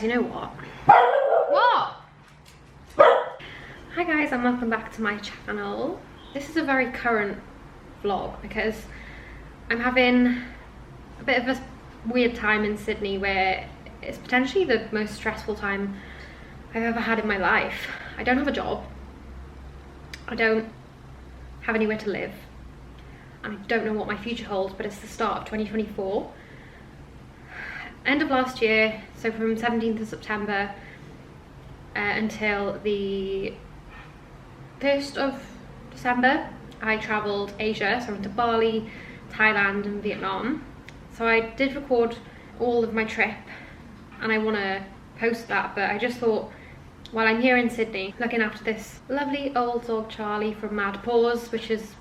guys, you know what? What? Hi guys, and welcome back to my channel. This is a very current vlog because I'm having a bit of a weird time in Sydney where it's potentially the most stressful time I've ever had in my life. I don't have a job. I don't have anywhere to live. And I don't know what my future holds, but it's the start of 2024. End of last year, so from 17th of September until the 1st of December, I travelled Asia, so I went to Bali, Thailand and Vietnam. So I did record all of my trip and I want to post that, but I just thought while I'm here in Sydney looking after this lovely old dog Charlie from Mad Paws, which is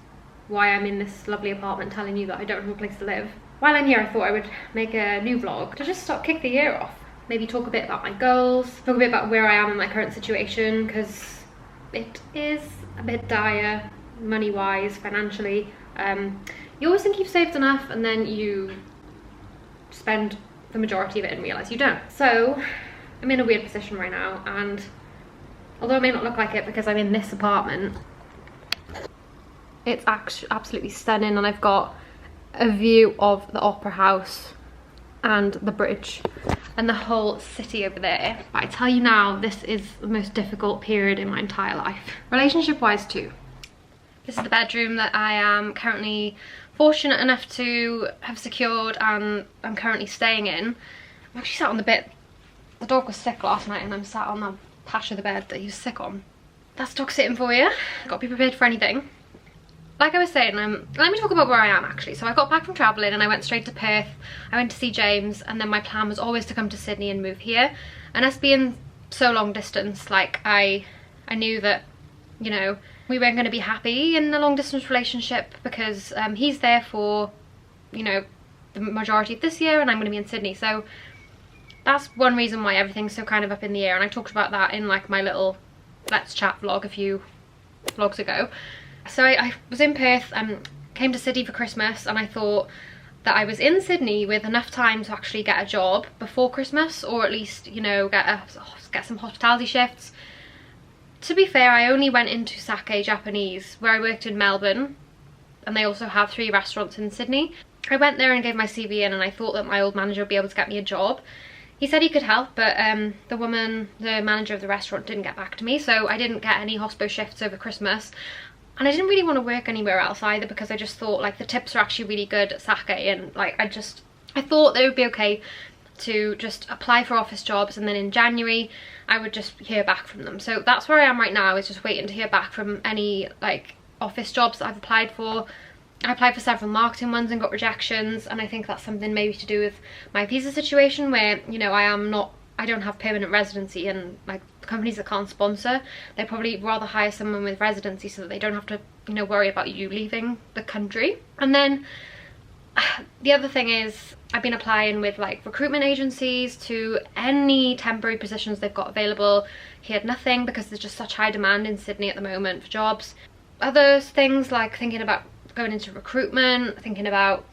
why I'm in this lovely apartment telling you that I don't have a place to live. While I'm here, I thought I would make a new vlog to just kick the year off. Maybe talk a bit about my goals, talk a bit about where I am in my current situation, because it is a bit dire, money-wise, financially. You always think you've saved enough and then you spend the majority of it and realise you don't. So I'm in a weird position right now, and although it may not look like it because I'm in this apartment, it's actually absolutely stunning, and I've got a view of the Opera House and the bridge and the whole city over there. But I tell you now, this is the most difficult period in my entire life, relationship wise too. This is the bedroom that I am currently fortunate enough to have secured and I'm currently staying in. I'm actually sat on the bit, the dog was sick last night and I'm sat on the patch of the bed that he was sick on. That's dog sitting for you. Got to be prepared for anything. Like I was saying, let me talk about where I am actually. So I got back from travelling and I went straight to Perth. I went to see James, and then my plan was always to come to Sydney and move here. And us being so long distance, like I knew that, you know, we weren't going to be happy in a long distance relationship because he's there for, you know, the majority of this year and I'm going to be in Sydney. So that's one reason why everything's so kind of up in the air, and I talked about that in like my little Let's Chat vlog a few vlogs ago. So I was in Perth and came to Sydney for Christmas, and I thought that I was in Sydney with enough time to actually get a job before Christmas, or at least, you know, get some hospitality shifts. To be fair, I only went into Sake Japanese, where I worked in Melbourne, and they also have 3 restaurants in Sydney. I went there and gave my CV in, and I thought that my old manager would be able to get me a job. He said he could help, but the manager of the restaurant didn't get back to me, so I didn't get any hospo shifts over Christmas. And I didn't really want to work anywhere else either, because I just thought like the tips are actually really good at Sake, and like I thought they would be okay to just apply for office jobs, and then in January I would just hear back from them. So that's where I am right now, is just waiting to hear back from any like office jobs that I've applied for. I applied for several marketing ones and got rejections, and I think that's something maybe to do with my visa situation, where, you know, I don't have permanent residency, and like the companies that can't sponsor, they probably rather hire someone with residency so that they don't have to, you know, worry about you leaving the country. And then the other thing is I've been applying with like recruitment agencies to any temporary positions they've got available. He had nothing because there's just such high demand in Sydney at the moment for jobs. Other things like thinking about going into recruitment, thinking about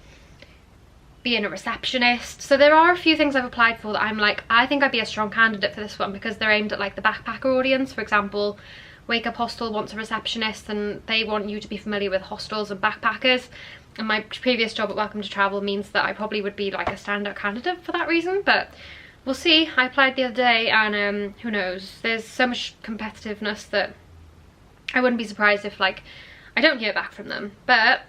being a receptionist. So there are a few things I've applied for that I'm like, I think I'd be a strong candidate for this one, because they're aimed at like the backpacker audience. For example, Wake Up Hostel wants a receptionist, and they want you to be familiar with hostels and backpackers. And my previous job at Welcome to Travel means that I probably would be like a standout candidate for that reason, but we'll see. I applied the other day, and who knows, there's so much competitiveness that I wouldn't be surprised if like I don't hear back from them. But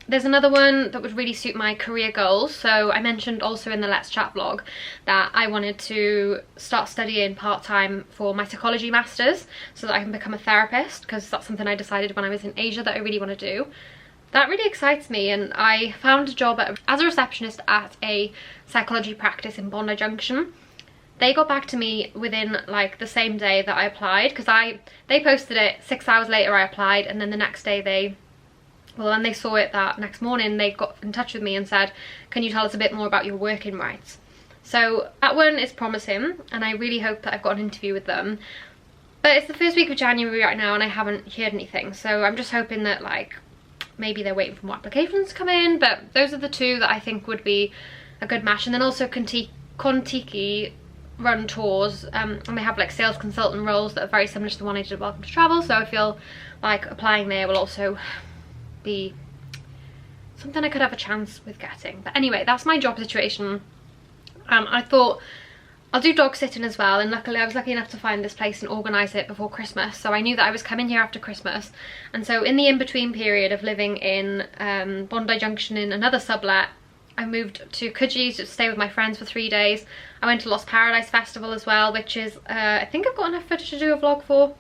there's another one that would really suit my career goals. So I mentioned also in the Let's Chat vlog that I wanted to start studying part-time for my psychology masters so that I can become a therapist, because that's something I decided when I was in Asia that I really want to do. That really excites me, and I found a job as a receptionist at a psychology practice in Bondi Junction. They got back to me within like the same day that I applied, because they posted it, 6 hours later I applied, and then the next day when they saw it that next morning, they got in touch with me and said, can you tell us a bit more about your working rights? So that one is promising, and I really hope that I've got an interview with them. But it's the first week of January right now and I haven't heard anything, so I'm just hoping that like maybe they're waiting for more applications to come in. But those are the two that I think would be a good match. And then also Kontiki run tours, and they have like sales consultant roles that are very similar to the one I did at Welcome to Travel, so I feel like applying there will also be something I could have a chance with getting. But anyway, that's my job situation. I thought I'll do dog sitting as well, and luckily I was lucky enough to find this place and organise it before Christmas, so I knew that I was coming here after Christmas. And so in the in-between period of living in Bondi Junction in another sublet, I moved to Coogee to stay with my friends for 3 days. I went to Lost Paradise Festival as well, which is, I think I've got enough footage to do a vlog for.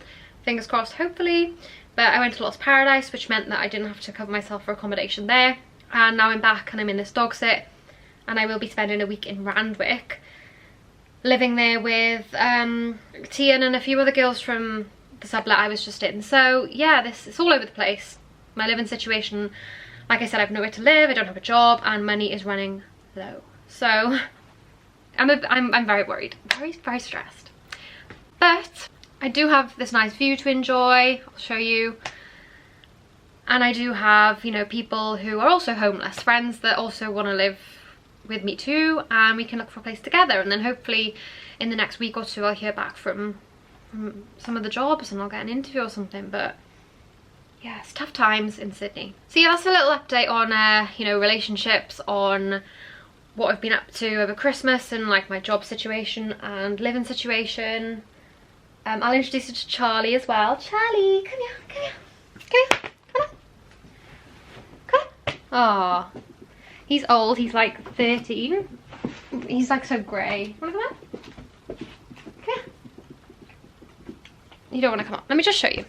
Fingers crossed, hopefully. But I went to Lost Paradise, which meant that I didn't have to cover myself for accommodation there. And now I'm back and I'm in this dog sit. And I will be spending a week in Randwick, living there with Tian and a few other girls from the sublet I was just in. So yeah, it's all over the place. My living situation, like I said, I have nowhere to live, I don't have a job, and money is running low. So I'm very worried, very stressed. But I do have this nice view to enjoy, I'll show you. And I do have, you know, people who are also homeless, friends that also want to live with me too, and we can look for a place together. And then hopefully in the next week or two I'll hear back from some of the jobs and I'll get an interview or something. But yeah, it's tough times in Sydney. So yeah, that's a little update on you know, relationships, on what I've been up to over Christmas, and like my job situation and living situation. I'll introduce you to Charlie as well. Charlie, come here, come on. Aww, he's old, he's like 13. He's like so grey. Wanna come on? Come here. You don't want to come on. Let me just show you.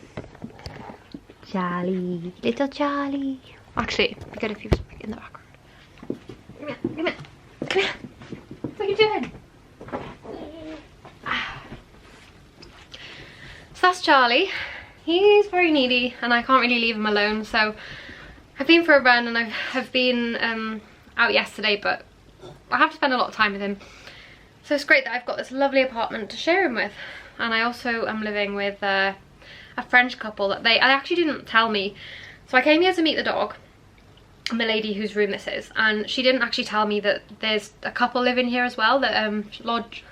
Charlie, little Charlie. Actually, it'd be good if he was in the background. Come here, come here, come here. What are you doing? So that's Charlie. He's very needy and I can't really leave him alone, so I've been for a run and I've been out yesterday, but I have to spend a lot of time with him. So it's great that I've got this lovely apartment to share him with. And I also am living with a French couple that I actually didn't tell me. So I came here to meet the dog and the lady whose room this is, and she didn't actually tell me that there's a couple living here as well that lodge.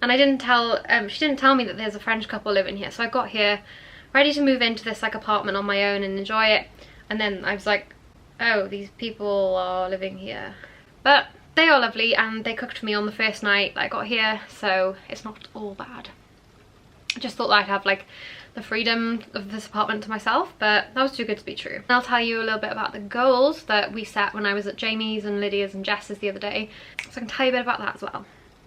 And I didn't tell she didn't tell me that there's a French couple living here. So I got here ready to move into this like apartment on my own and enjoy it, and then I was like, oh, these people are living here. But they are lovely and they cooked for me on the first night that I got here, so it's not all bad. I just thought that I'd have like the freedom of this apartment to myself, but that was too good to be true. And I'll tell you a little bit about the goals that we set when I was at Jamie's and Lydia's and Jess's the other day, so I can tell you a bit about that as well.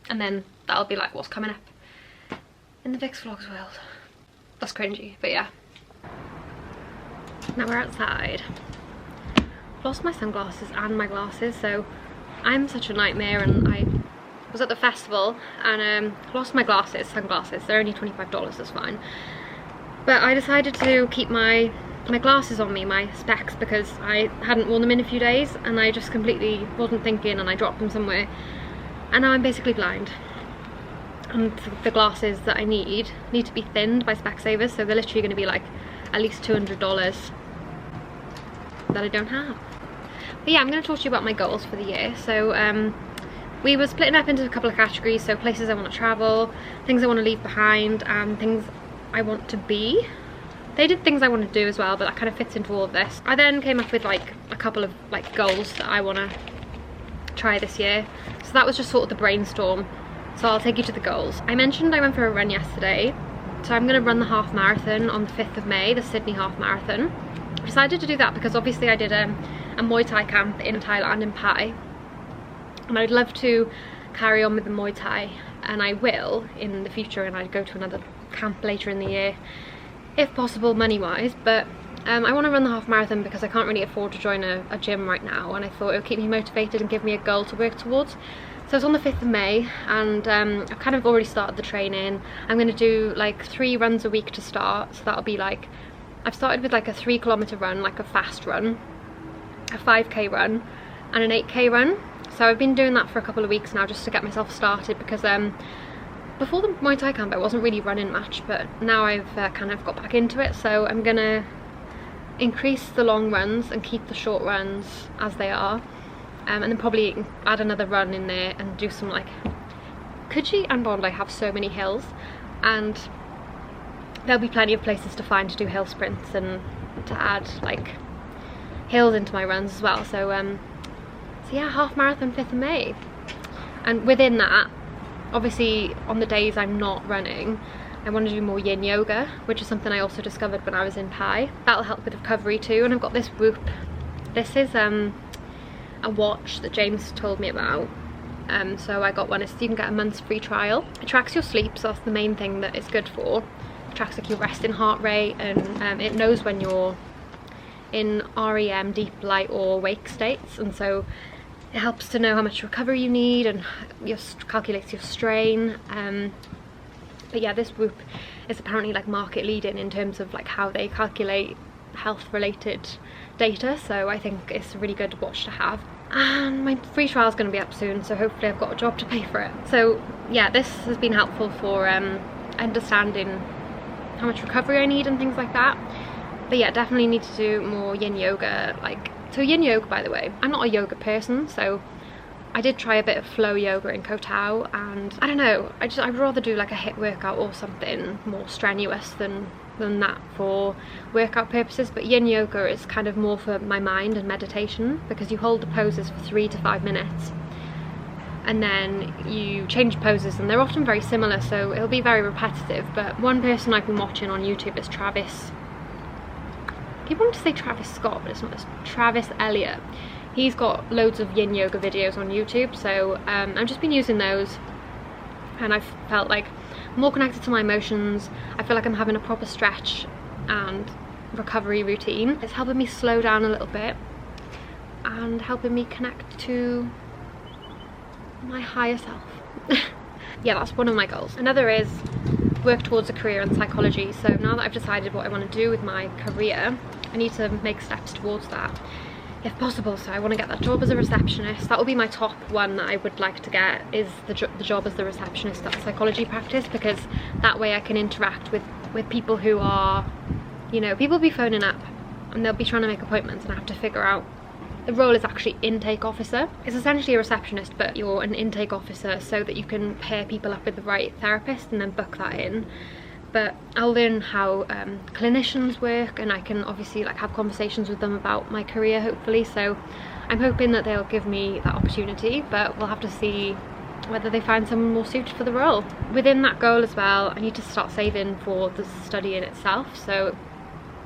And then that'll be like what's coming up in the Vix Vlogs world. That's cringy, but yeah. Now we're outside. Lost my sunglasses and my glasses, so I'm such a nightmare. And I was at the festival and lost my sunglasses. They're only $25, that's fine. But I decided to keep my glasses on me, my specs, because I hadn't worn them in a few days and I just completely wasn't thinking and I dropped them somewhere. And now I'm basically blind. And the glasses that I need to be thinned by Specsavers, so they're literally going to be like at least $200 that I don't have. But yeah, I'm going to talk to you about my goals for the year. So we were splitting up into a couple of categories, so places I want to travel, things I want to leave behind, and things I want to be. They did things I want to do as well, but that kind of fits into all of this. I then came up with like a couple of like goals that I want to try this year. So that was just sort of the brainstorm. So I'll take you to the goals. I mentioned I went for a run yesterday, so I'm going to run the half marathon on the 5th of May, the Sydney half marathon. I decided to do that because obviously I did a Muay Thai camp in Thailand, in Pai, and I'd love to carry on with the Muay Thai, and I will in the future, and I'd go to another camp later in the year if possible, money wise. But I want to run the half marathon because I can't really afford to join a gym right now, and I thought it would keep me motivated and give me a goal to work towards. So it's on the 5th of May, and I've kind of already started the training. I'm going to do like 3 runs a week to start, so that'll be like, I've started with like a 3-kilometer run, like a fast run, a 5k run, and an 8k run. So I've been doing that for a couple of weeks now just to get myself started, because before the Muay Thai camp I wasn't really running much, but now I've kind of got back into it. So I'm gonna increase the long runs and keep the short runs as they are, and then probably add another run in there and do some like, Coogee and Bondi have so many hills, and there'll be plenty of places to find to do hill sprints and to add like hills into my runs as well. So yeah, half marathon 5th of May. And within that, obviously on the days I'm not running, I want to do more yin yoga, which is something I also discovered when I was in Pai. That'll help with recovery too. And I've got this Whoop. This is a watch that James told me about. So I got one. It's, you can get a month's free trial. It tracks your sleep, so that's the main thing that it's good for. It tracks like your resting heart rate, and it knows when you're in REM, deep light or wake states, and so it helps to know how much recovery you need, and calculates your strain. But yeah, this Whoop is apparently like market leading in terms of like how they calculate health related data, so I think it's a really good watch to have. And my free trial is going to be up soon, so hopefully I've got a job to pay for it. So yeah, this has been helpful for understanding how much recovery I need and things like that. But yeah, definitely need to do more yin yoga. Like, so yin yoga, by the way, I'm not a yoga person, so I did try a bit of flow yoga in Koh Tao, and I don't know, I'd rather do like a HIIT workout or something more strenuous than that for workout purposes. But yin yoga is kind of more for my mind and meditation, because you hold the poses for 3 to 5 minutes and then you change poses, and they're often very similar, so it'll be very repetitive. But one person I've been watching on YouTube is Travis, people want to say Travis Scott, but it's not, it's Travis Elliott. He's got loads of yin yoga videos on YouTube, so I've just been using those, and I've felt like more connected to my emotions. I feel like I'm having a proper stretch and recovery routine. It's helping me slow down a little bit and helping me connect to my higher self. Yeah, that's one of my goals. Another is work towards a career in psychology. So now that I've decided what I want to do with my career, I need to make steps towards that if possible. So I want to get that job as a receptionist. That will be my top one that I would like to get, is the job as the receptionist at psychology practice, because that way I can interact with people who are, you know, people will be phoning up and they'll be trying to make appointments, and I have to figure out. The role is actually intake officer. It's essentially a receptionist, but you're an intake officer so that you can pair people up with the right therapist and then book that in. But I'll learn how clinicians work, and I can obviously like have conversations with them about my career, hopefully. So I'm hoping that they'll give me that opportunity, but we'll have to see whether they find someone more suited for the role. Within that goal as well, I need to start saving for the study in itself. So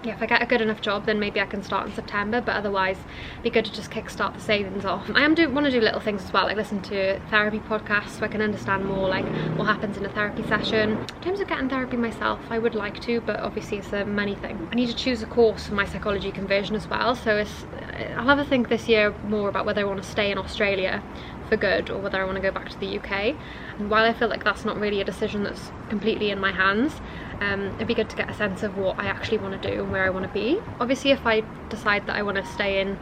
yeah, if I get a good enough job, then maybe I can start in September, but otherwise it'd be good to just kickstart the savings off. I want to do little things as well, like listen to therapy podcasts so I can understand more like what happens in a therapy session. In terms of getting therapy myself, I would like to, but obviously it's a money thing. I need to choose a course for my psychology conversion as well, so I'll have a think this year more about whether I want to stay in Australia for good or whether I want to go back to the UK. And while I feel like that's not really a decision that's completely in my hands, it'd be good to get a sense of what I actually want to do and where I want to be. Obviously, if I decide that I want to stay in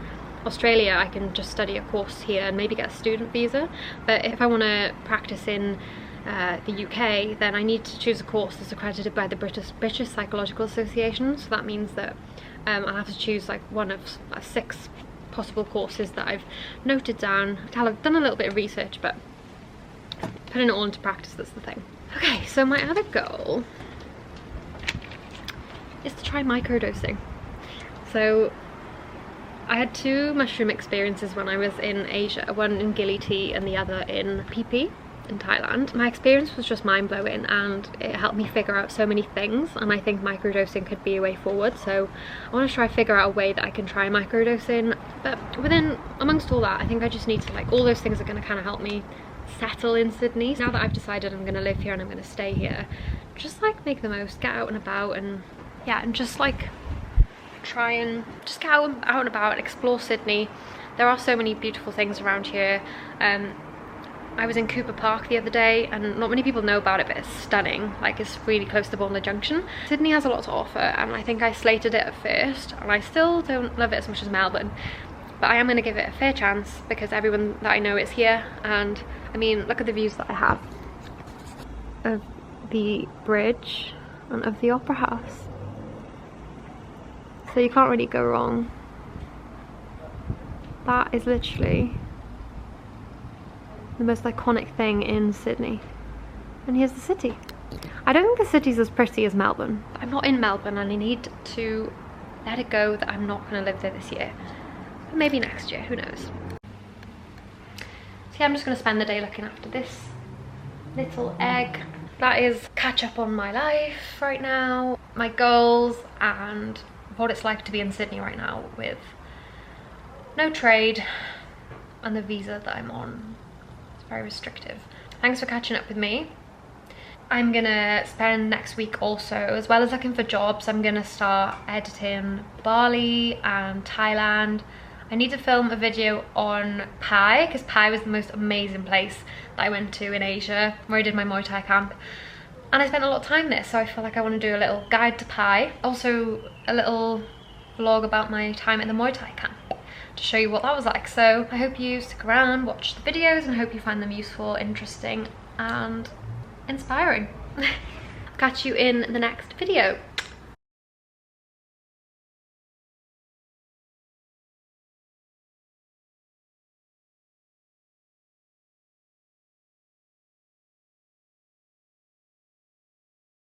Australia, I can just study a course here and maybe get a student visa. But if I want to practice in the UK, then I need to choose a course that's accredited by the British Psychological Association. So that means that I'll have to choose like one of 6 possible courses that I've noted down. I've done a little bit of research, but putting it all into practice, that's the thing. Okay, so my other goal is to try microdosing. So I had 2 mushroom experiences when I was in Asia, one in Gili Tea and the other in Phi Phi in Thailand. My experience was just mind-blowing, and it helped me figure out so many things, and I think microdosing could be a way forward. So I want to try figure out a way that I can try microdosing, but amongst all that, I think I just need to, like, all those things are going to kind of help me settle in Sydney. Now that I've decided I'm going to live here and I'm going to stay here, just like make the most, get out and about, and yeah, and just like try and just get out and about and explore Sydney. There are so many beautiful things around here. I was in Cooper Park the other day, and not many people know about it, but it's stunning. Like, it's really close to Bondi Junction. Sydney has a lot to offer, and I think I slated it at first, and I still don't love it as much as Melbourne, but I am going to give it a fair chance because everyone that I know is here. And I mean, look at the views that I have of the bridge and of the Opera House, so you can't really go wrong. That is literally the most iconic thing in Sydney. And here's the city. I don't think the city's as pretty as Melbourne. I'm not in Melbourne and I need to let it go that I'm not going to live there this year. But maybe next year, who knows. So yeah, I'm just going to spend the day looking after this little egg. That is catch up on my life right now, my goals, and what it's like to be in Sydney right now with no trade and the visa that I'm on. It's very restrictive. Thanks for catching up with me. I'm gonna spend next week also, as well as looking for jobs, I'm gonna start editing Bali and Thailand. I need to film a video on Pai, because Pai was the most amazing place that I went to in Asia, where I did my Muay Thai camp. And I spent a lot of time there, so I feel like I want to do a little guide to Pai. Also a little vlog about my time at the Muay Thai camp, to show you what that was like. So I hope you stick around, watch the videos, and I hope you find them useful, interesting, and inspiring. Catch you in the next video.